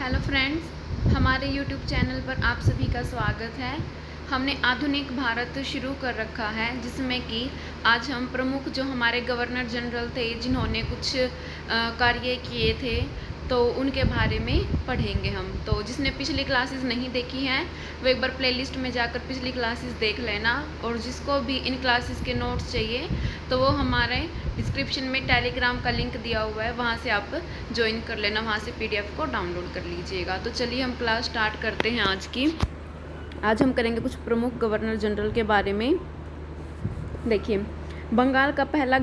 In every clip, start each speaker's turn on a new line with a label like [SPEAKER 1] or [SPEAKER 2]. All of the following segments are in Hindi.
[SPEAKER 1] हेलो फ्रेंड्स, हमारे यूट्यूब चैनल पर आप सभी का स्वागत है। हमने आधुनिक भारत शुरू कर रखा है, जिसमें कि आज हम प्रमुख जो हमारे गवर्नर जनरल थे जिन्होंने कुछ कार्य किए थे, तो उनके बारे में पढ़ेंगे हम। तो जिसने पिछली क्लासेस नहीं देखी हैं वो एक बार प्लेलिस्ट में जाकर पिछली क्लासेस देख लेना, और जिसको भी इन क्लासेस के नोट्स चाहिए तो वो हमारे डिस्क्रिप्शन में टेलीग्राम का लिंक दिया हुआ है, वहाँ से आप ज्वाइन कर लेना, वहाँ से पीडीएफ को डाउनलोड कर लीजिएगा। तो चलिए हम क्लास स्टार्ट करते हैं आज की। आज हम करेंगे कुछ प्रमुख गवर्नर जनरल के बारे में। देखिए, बंगाल का पहला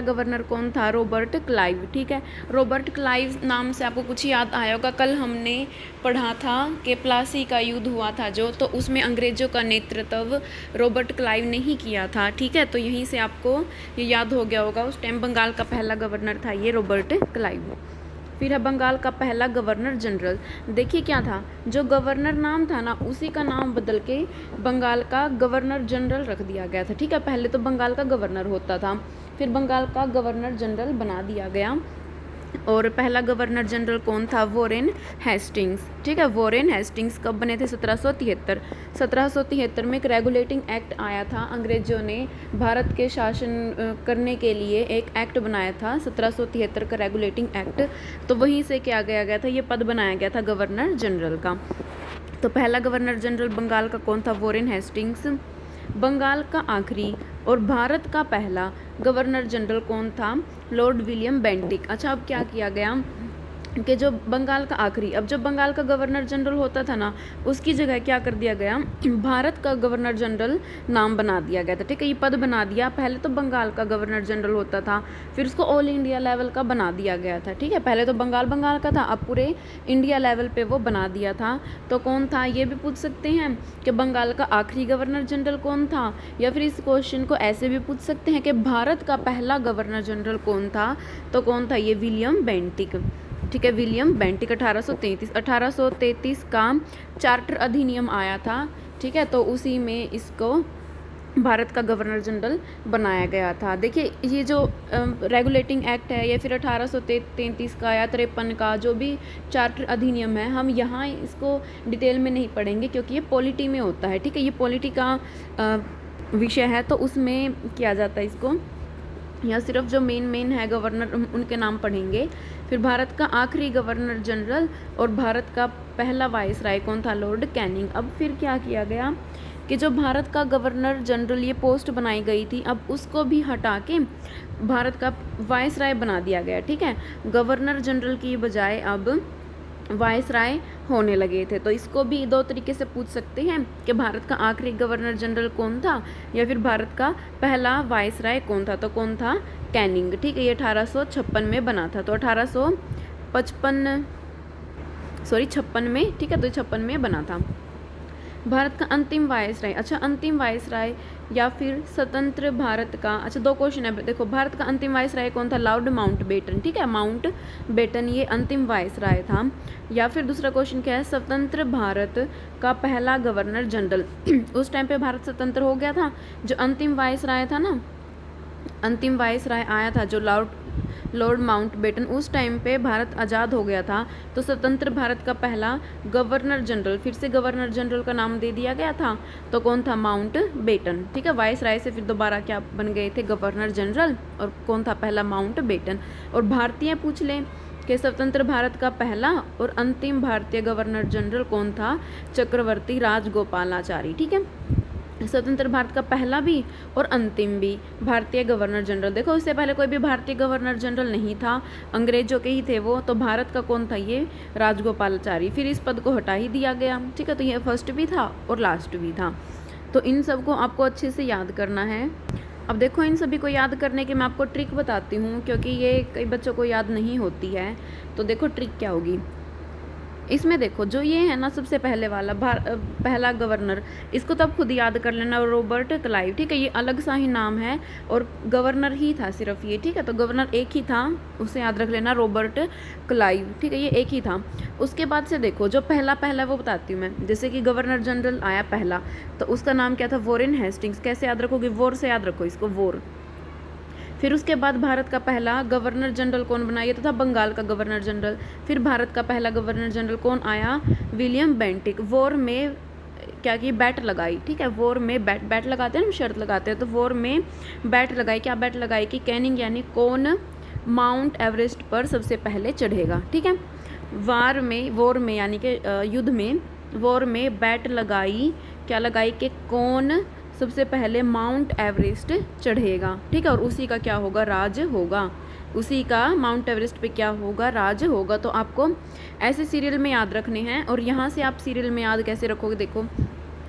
[SPEAKER 1] गवर्नर कौन था? Robert Clive. ठीक है, रॉबर्ट क्लाइव नाम से आपको कुछ याद आया होगा। कल हमने पढ़ा था कि प्लासी का युद्ध हुआ था जो, तो उसमें अंग्रेज़ों का नेतृत्व रॉबर्ट क्लाइव ने ही किया था। ठीक है, तो यहीं से आपको ये याद हो गया होगा। उस टाइम बंगाल का पहला गवर्नर था ये रॉबर्ट क्लाइव। फिर है बंगाल का पहला गवर्नर जनरल। देखिए क्या था, जो गवर्नर नाम था ना, उसी का नाम बदल के बंगाल का गवर्नर जनरल रख दिया गया था। ठीक है, पहले तो बंगाल का गवर्नर होता था, फिर बंगाल का गवर्नर जनरल बना दिया गया। और पहला गवर्नर जनरल कौन था? Warren Hastings. ठीक है, वॉरेन हेस्टिंग्स कब बने थे? 1773 में एक रेगुलेटिंग एक्ट आया था। अंग्रेजों ने भारत के शासन करने के लिए एक एक्ट बनाया था, 1773 का रेगुलेटिंग एक्ट। तो वहीं से क्या गया था, ये पद बनाया गया था गवर्नर जनरल का। तो पहला गवर्नर जनरल बंगाल का कौन था? Warren Hastings. बंगाल का आखिरी और भारत का पहला गवर्नर जनरल कौन था? Lord William Bentinck. अच्छा, अब क्या किया गया कि जो बंगाल का आखिरी, अब जब बंगाल का गवर्नर जनरल होता था ना, उसकी जगह क्या कर दिया गया, भारत का गवर्नर जनरल नाम बना दिया गया था। ठीक है, ये पद बना दिया। पहले तो बंगाल का गवर्नर जनरल होता था, फिर उसको ऑल इंडिया लेवल का बना दिया गया था। ठीक है, पहले तो बंगाल का था, अब पूरे इंडिया लेवल पे वो बना दिया था। तो कौन था, ये भी पूछ सकते हैं कि बंगाल का आखिरी गवर्नर जनरल कौन था, या फिर इस क्वेश्चन को ऐसे भी पूछ सकते हैं कि भारत का पहला गवर्नर जनरल कौन था। तो कौन था ये? William Bentinck. ठीक है, विलियम बेंटिक। 1833 का चार्टर अधिनियम आया था। ठीक है, तो उसी में इसको भारत का गवर्नर जनरल बनाया गया था। देखिए, ये जो रेगुलेटिंग एक्ट है, या फिर 1833 का या 53 का जो भी चार्टर अधिनियम है, हम यहाँ इसको डिटेल में नहीं पढ़ेंगे क्योंकि ये पॉलिटी में होता है। ठीक है, ये पॉलिटी का विषय है, तो उसमें किया जाता है इसको। या सिर्फ जो मेन है गवर्नर उनके नाम पढ़ेंगे। फिर भारत का आखिरी गवर्नर जनरल और भारत का पहला वाइसराय कौन था? Lord Canning. अब फिर क्या किया गया कि जो भारत का गवर्नर जनरल ये पोस्ट बनाई गई थी, अब उसको भी हटा के भारत का वाइसराय बना दिया गया। ठीक है, गवर्नर जनरल की बजाय अब वाइसराय होने लगे थे। तो इसको भी दो तरीके से पूछ सकते हैं कि भारत का आखिरी गवर्नर जनरल कौन था, या फिर भारत का पहला वाइसराय कौन था। तो कौन था? कैनिंग। ठीक है, ये 1856 में बना था। तो 56 में, ठीक है, तो 56 में बना था। भारत का अंतिम वाइसराय। अच्छा, अंतिम वाइसराय या फिर स्वतंत्र भारत का। अच्छा, दो क्वेश्चन है। देखो, भारत का अंतिम वाइसराय कौन था? Lord Mountbatten. ठीक है, माउंटबेटन ये अंतिम वाइसराय था। या फिर दूसरा क्वेश्चन क्या है? स्वतंत्र भारत का पहला गवर्नर जनरल। उस टाइम पे भारत स्वतंत्र हो गया था। जो अंतिम वाइसराय था ना, अंतिम वाइसराय आया था जो लॉर्ड माउंटबेटन, उस टाइम पे भारत आज़ाद हो गया था। तो स्वतंत्र भारत का पहला गवर्नर जनरल, फिर से गवर्नर जनरल का नाम दे दिया गया था। तो कौन था? माउंटबेटन। ठीक है, वाइसराय से फिर दोबारा क्या बन गए थे? Governor general. और कौन था पहला? माउंटबेटन। और भारतीय पूछ लें कि स्वतंत्र भारत का पहला और अंतिम भारतीय गवर्नर जनरल कौन था? चक्रवर्ती राजगोपालाचारी। ठीक है, स्वतंत्र भारत का पहला भी और अंतिम भी भारतीय गवर्नर जनरल। देखो, इससे पहले कोई भी भारतीय गवर्नर जनरल नहीं था, अंग्रेजों के ही थे वो। तो भारत का कौन था? ये राजगोपालाचारी। फिर इस पद को हटा ही दिया गया। ठीक है, तो ये फर्स्ट भी था और लास्ट भी था। तो इन सबको आपको अच्छे से याद करना है। अब देखो, इन सभी को याद करने की मैं आपको ट्रिक बताती हूँ, क्योंकि ये कई बच्चों को याद नहीं होती है। तो देखो ट्रिक क्या होगी इसमें। देखो, जो ये है ना सबसे पहले वाला पहला गवर्नर, इसको तो आप खुद याद कर लेना, रॉबर्ट क्लाइव। ठीक है, ये अलग सा ही नाम है और गवर्नर ही था सिर्फ ये। ठीक है, तो गवर्नर एक ही था, उसे याद रख लेना, रॉबर्ट क्लाइव। ठीक है, ये एक ही था। उसके बाद से देखो, जो पहला वो बताती हूँ मैं। जैसे कि गवर्नर जनरल आया पहला, तो उसका नाम क्या था? Warren Hastings. कैसे याद रखोगे? वॉर से याद रखो इसको, वॉर। फिर उसके बाद भारत का पहला गवर्नर जनरल कौन बना, ये तो था बंगाल का गवर्नर जनरल। फिर भारत का पहला गवर्नर जनरल कौन आया, विलियम बेंटिक। वॉर में क्या की, बैट लगाई, ठीक है, वॉर में बैट लगाते हैं ना, शर्त लगाते हैं, तो वॉर में बैट लगाई। क्या बैट लगाई कि कैनिंग यानी कौन माउंट एवरेस्ट पर सबसे पहले चढ़ेगा, ठीक है। वॉर में यानी कि युद्ध में, वॉर में बैट लगाई, क्या लगाई कि कौन सबसे पहले माउंट एवरेस्ट चढ़ेगा, ठीक है, और उसी का क्या होगा, राज होगा, उसी का माउंट एवरेस्ट पे क्या होगा, राज होगा। तो आपको ऐसे सीरियल में याद रखने हैं। और यहाँ से आप सीरियल में याद कैसे रखोगे, देखो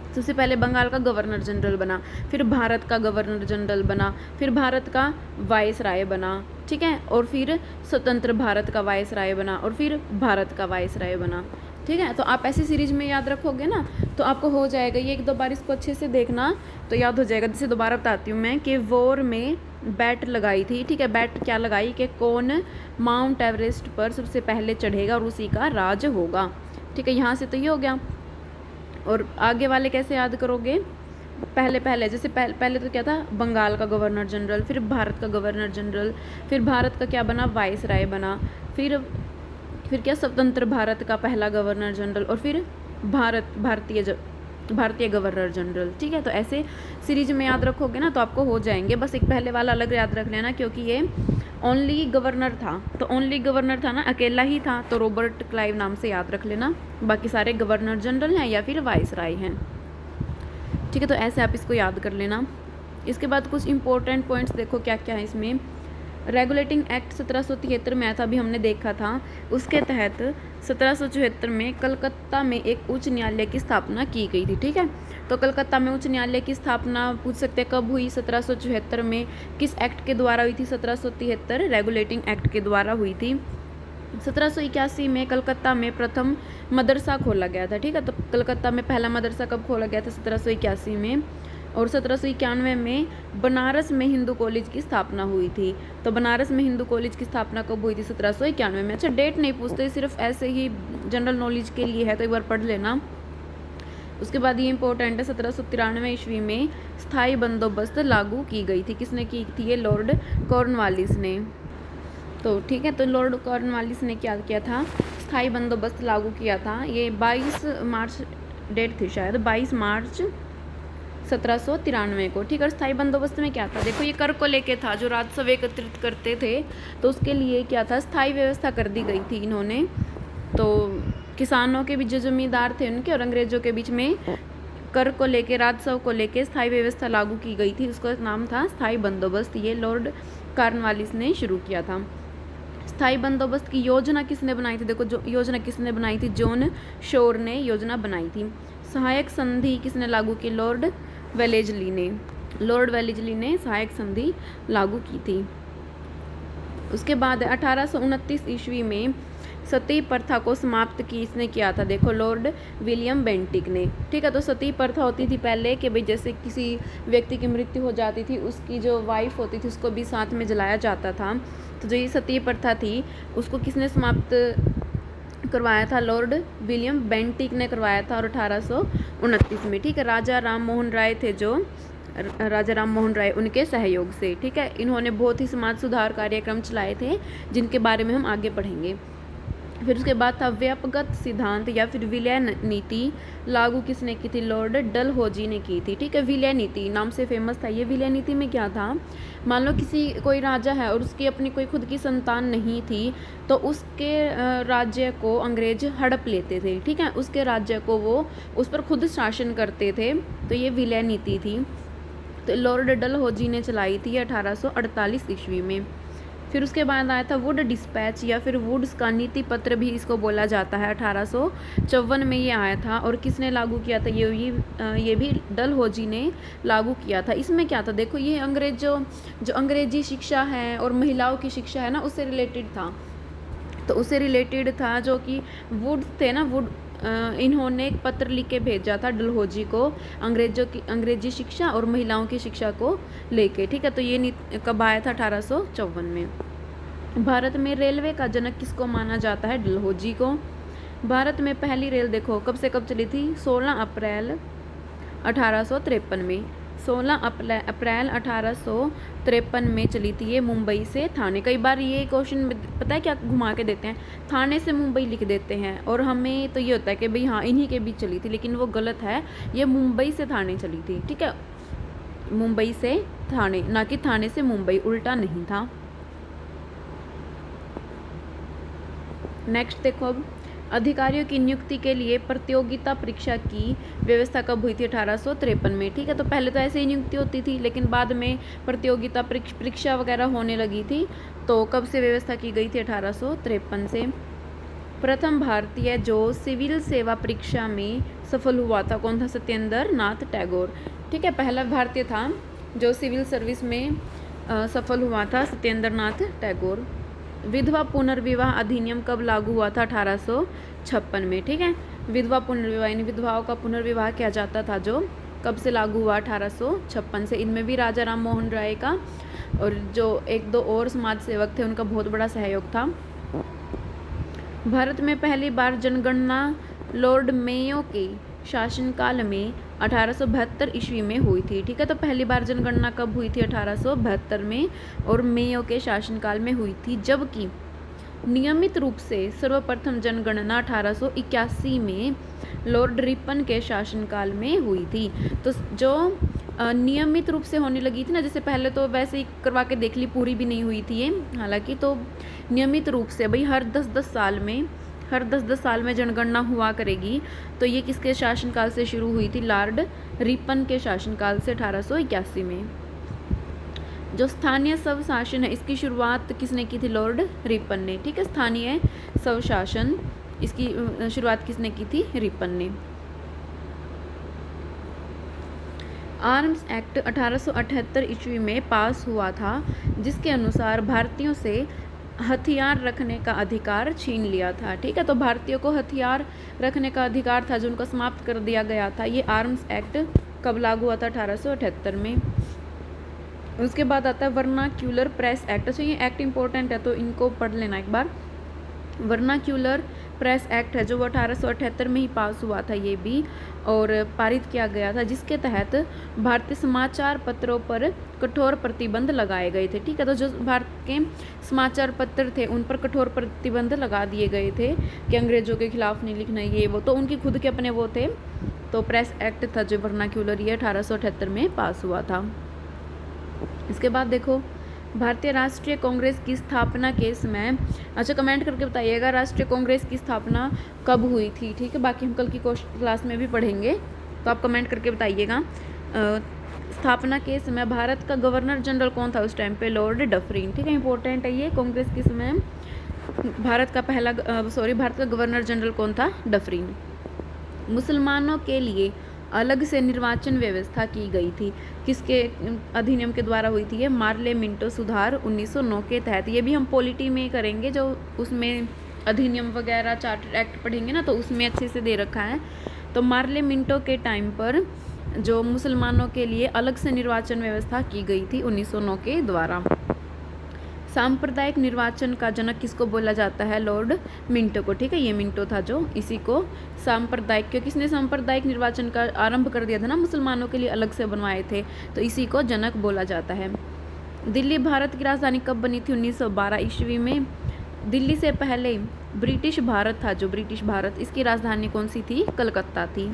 [SPEAKER 1] सबसे पहले बंगाल का गवर्नर जनरल बना, फिर भारत का गवर्नर जनरल बना, फिर भारत का वायसराय बना, ठीक है, और फिर स्वतंत्र भारत का वायसराय बना, और फिर भारत का वायसराय बना, ठीक है। तो आप ऐसी सीरीज में याद रखोगे ना तो आपको हो जाएगा। ये 1-2 बार इसको अच्छे से देखना तो याद हो जाएगा। जैसे दोबारा बताती हूँ मैं कि वॉर में बैट लगाई थी, ठीक है, बैट क्या लगाई कि कौन माउंट एवरेस्ट पर सबसे पहले चढ़ेगा और उसी का राज होगा, ठीक है। यहाँ से तो ये हो गया। और आगे वाले कैसे याद करोगे, पहले जैसे पहले तो क्या था, बंगाल का गवर्नर जनरल, फिर भारत का गवर्नर जनरल, फिर भारत का क्या बना, वायसराय बना, फिर क्या, स्वतंत्र भारत का पहला गवर्नर जनरल, और फिर भारतीय गवर्नर जनरल, ठीक है। तो ऐसे सीरीज में याद रखोगे ना तो आपको हो जाएंगे। बस एक पहले वाला अलग याद रख लेना क्योंकि ये ओनली गवर्नर था, तो ओनली गवर्नर था ना, अकेला ही था, तो रॉबर्ट क्लाइव नाम से याद रख लेना। बाकी सारे गवर्नर जनरल हैं या फिर वायसराय हैं, ठीक है। तो ऐसे आप इसको याद कर लेना। इसके बाद कुछ इंपॉर्टेंट पॉइंट्स देखो क्या क्या है इसमें। रेगुलेटिंग एक्ट 1773 में आया था, अभी हमने देखा था। उसके तहत 1774 में कलकत्ता में एक उच्च न्यायालय की स्थापना की गई थी, ठीक है। तो कलकत्ता में उच्च न्यायालय की स्थापना पूछ सकते हैं कब हुई, 1774 में। किस एक्ट के द्वारा हुई थी, 1773 रेगुलेटिंग एक्ट के द्वारा हुई थी। 1781 में कलकत्ता में प्रथम मदरसा खोला गया था, ठीक है। तो कलकत्ता में पहला मदरसा कब खोला गया था, 1781 में। और 1791 में बनारस में हिंदू कॉलेज की स्थापना हुई थी। तो बनारस में हिंदू कॉलेज की स्थापना कब हुई थी, 1791 में। अच्छा, डेट नहीं पूछते, सिर्फ ऐसे ही जनरल नॉलेज के लिए है, तो एक बार पढ़ लेना। उसके बाद ये इंपॉर्टेंट है, 1793 ईस्वी में स्थायी बंदोबस्त लागू की गई थी। किसने की थी, ये लॉर्ड कॉर्नवालिस ने। तो ठीक है, तो लॉर्ड कॉर्नवालिस ने क्या किया था, स्थायी बंदोबस्त लागू किया था। ये 22 मार्च डेट थी शायद, 22 मार्च 1793 को, ठीक है। और स्थायी बंदोबस्त में क्या था, देखो ये कर को लेके था, जो राजस्व एकत्रित करते थे, तो उसके लिए क्या था, स्थायी व्यवस्था कर दी गई थी इन्होंने। तो किसानों के बीच जो जमींदार थे उनके और अंग्रेजों के बीच में कर को लेके, राजस्व को लेके स्थायी व्यवस्था लागू की गई थी, उसका नाम था स्थायी बंदोबस्त। ये लॉर्ड कॉर्नवालिस ने शुरू किया था। स्थायी बंदोबस्त की योजना किसने बनाई थी, देखो जो योजना किसने बनाई थी, जॉन शोर ने योजना बनाई थी। सहायक संधि किसने लागू की, लॉर्ड वेलेजली ने। लॉर्ड वेलेजली ने सहायक संधि लागू की थी। उसके बाद 1829 ईस्वी में सती प्रथा को समाप्त की इसने किया था, देखो लॉर्ड विलियम बेंटिक ने, ठीक है। तो सती प्रथा होती थी पहले कि भाई जैसे किसी व्यक्ति की मृत्यु हो जाती थी, उसकी जो वाइफ होती थी उसको भी साथ में जलाया जाता था। तो जो ये सती प्रथा थी उसको किसने समाप्त करवाया था, लॉर्ड विलियम बेंटिक ने करवाया था, और 1829 में, ठीक है। राजा राम मोहन राय थे, जो राजा राम मोहन राय, उनके सहयोग से, ठीक है। इन्होंने बहुत ही समाज सुधार कार्यक्रम चलाए थे जिनके बारे में हम आगे पढ़ेंगे। फिर उसके बाद था व्यापकगत सिद्धांत या फिर विलय नीति लागू किसने की थी, लॉर्ड डलहौजी ने की थी, ठीक है। विलय नीति नाम से फेमस था ये। विलय नीति में क्या था, मान लो कोई राजा है और उसकी अपनी कोई खुद की संतान नहीं थी, तो उसके राज्य को अंग्रेज हड़प लेते थे, ठीक है। उसके राज्य को वो उस पर खुद शासन करते थे, तो ये विलय नीति थी। तो लॉर्ड डलहौजी ने चलाई थी 1848 ईस्वी में। फिर उसके बाद आया था वुड डिस्पैच या फिर वुड्स का नीति पत्र भी इसको बोला जाता है, 1854 में ये आया था। और किसने लागू किया था, ये भी डलहौजी ने लागू किया था। इसमें क्या था, देखो ये जो अंग्रेजी शिक्षा है और महिलाओं की शिक्षा है ना, उससे रिलेटेड था। तो उससे रिलेटेड था जो कि वुड थे ना, इन्होंने एक पत्र लिख के भेजा था डलहौजी को, अंग्रेजी शिक्षा और महिलाओं की शिक्षा को लेके, ठीक है। तो ये कब आया था, 1854 में। भारत में रेलवे का जनक किसको माना जाता है, डलहौजी को। भारत में पहली रेल देखो कब से कब चली थी, 16 अप्रैल 1853 में। 16 अप्रैल 1853 में चली थी ये मुंबई से थाने। कई बार ये क्वेश्चन पता है क्या घुमा के देते हैं, थाने से मुंबई लिख देते हैं और हमें तो ये होता है कि भाई हाँ इन्हीं के बीच चली थी, लेकिन वो गलत है, ये मुंबई से थाने चली थी। ठीक है, मुंबई से थाने, ना कि थाने से मुंबई, उल्टा नहीं था। नेक्स्ट देखो, अब अधिकारियों की नियुक्ति के लिए प्रतियोगिता परीक्षा की व्यवस्था कब हुई थी? 1853 में। ठीक है, तो पहले तो ऐसे ही नियुक्ति होती थी, लेकिन बाद में प्रतियोगिता परीक्षा वगैरह होने लगी थी। तो कब से व्यवस्था की गई थी? 1853 से। प्रथम भारतीय जो सिविल सेवा परीक्षा में सफल हुआ था कौन था? सत्येंद्र नाथ टैगोर। ठीक है, पहला भारतीय था जो सिविल सर्विस में सफल हुआ था, सत्येंद्र नाथ टैगोर। विधवा पुनर्विवाह अधिनियम कब लागू हुआ था? 1856 में। ठीक है, विधवा पुनर्विवाह यानी विधवाओं का पुनर्विवाह किया जाता था, जो कब से लागू हुआ? 1856 से। इनमें भी राजा राम मोहन राय का और जो एक दो और समाज सेवक थे उनका बहुत बड़ा सहयोग था। भारत में पहली बार जनगणना लॉर्ड मेयो के शासनकाल में 1872 ईस्वी में हुई थी। ठीक है, तो पहली बार जनगणना कब हुई थी? 1872 में, और मेयो के शासनकाल में हुई थी। जबकि नियमित रूप से सर्वप्रथम जनगणना 1881 में लॉर्ड रिपन के शासनकाल में हुई थी। तो जो नियमित रूप से होने लगी थी ना, जैसे पहले तो वैसे ही करवा के देख ली, पूरी भी नहीं हुई थी ये हालांकि, तो नियमित रूप से भाई हर 10-10 साल में जनगणना हुआ करेगी। तो ये किसके शासनकाल से शुरू हुई थी? लॉर्ड रिपन के शासनकाल से 1881 में। जो स्थानीय स्वशासन है इसकी शुरुआत किसने की थी? लॉर्ड रिपन ने। ठीक है, स्थानीय स्वशासन इसकी शुरुआत किसने की थी? रिपन ने। आर्म्स एक्ट 1878 ईस्वी में पास हुआ था, जिसके अनुसार भारतीयों से हथियार रखने का अधिकार छीन लिया था। ठीक है, तो भारतीयों को हथियार रखने का अधिकार था जो उनका समाप्त कर दिया गया था। ये आर्म्स एक्ट कब लागू हुआ था? 1878 में। उसके बाद आता है वर्नाक्यूलर प्रेस एक्ट। तो ये एक्ट इंपॉर्टेंट है तो इनको पढ़ लेना एक बार। वर्नाक्यूलर प्रेस एक्ट है जो 1878 में ही पास हुआ था ये भी, और पारित किया गया था, जिसके तहत भारतीय समाचार पत्रों पर कठोर प्रतिबंध लगाए गए थे। ठीक है, तो जो भारत के समाचार पत्र थे उन पर कठोर प्रतिबंध लगा दिए गए थे कि अंग्रेजों के खिलाफ नहीं लिखना, ये वो, तो उनकी खुद के अपने वो थे। तो प्रेस एक्ट था जो वर्नाक्यूलर, ये 1878 में पास हुआ था। इसके बाद देखो, भारतीय राष्ट्रीय कांग्रेस की स्थापना के समय, अच्छा कमेंट करके बताइएगा राष्ट्रीय कांग्रेस की स्थापना कब हुई थी। ठीक है, बाकी हम कल की क्लास में भी पढ़ेंगे, तो आप कमेंट करके बताइएगा। स्थापना के समय भारत का गवर्नर जनरल कौन था उस टाइम पे? Lord Dufferin. ठीक है, इंपॉर्टेंट है ये। कांग्रेस के समय भारत का गवर्नर जनरल कौन था? डफरिन। मुसलमानों के लिए अलग से निर्वाचन व्यवस्था की गई थी, किसके अधिनियम के द्वारा हुई थी? ये मार्ले मिंटो सुधार 1909 के तहत। ये भी हम पॉलिटी में करेंगे, जो उसमें अधिनियम वगैरह चार्टर एक्ट पढ़ेंगे ना, तो उसमें अच्छे से दे रखा है। तो मार्ले मिंटो के टाइम पर जो मुसलमानों के लिए अलग से निर्वाचन व्यवस्था की गई थी 1909 के द्वारा। सांप्रदायिक निर्वाचन का जनक किसको बोला जाता है? लॉर्ड मिंटो को। ठीक है, ये मिंटो था जो इसी को सांप्रदायिक, क्योंकि इसने सांप्रदायिक निर्वाचन का आरंभ कर दिया था ना, मुसलमानों के लिए अलग से बनवाए थे, तो इसी को जनक बोला जाता है। दिल्ली भारत की राजधानी कब बनी थी? 1912 ईस्वी में। दिल्ली से पहले ब्रिटिश भारत था, जो ब्रिटिश भारत, इसकी राजधानी कौन सी थी? कलकत्ता थी।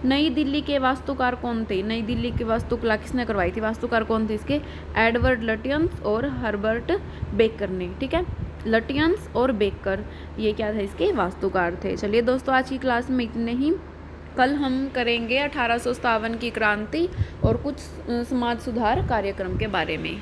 [SPEAKER 1] नई दिल्ली के वास्तुकार कौन थे? नई दिल्ली की वास्तुकला किसने करवाई थी? वास्तुकार कौन थे इसके? एडवर्ड लटियंस और हर्बर्ट बेकर ने। ठीक है, लटियंस और बेकर ये क्या थे? इसके वास्तुकार थे। चलिए दोस्तों, आज की क्लास में इतने ही। कल हम करेंगे 1857 की क्रांति और कुछ समाज सुधार कार्यक्रम के बारे में।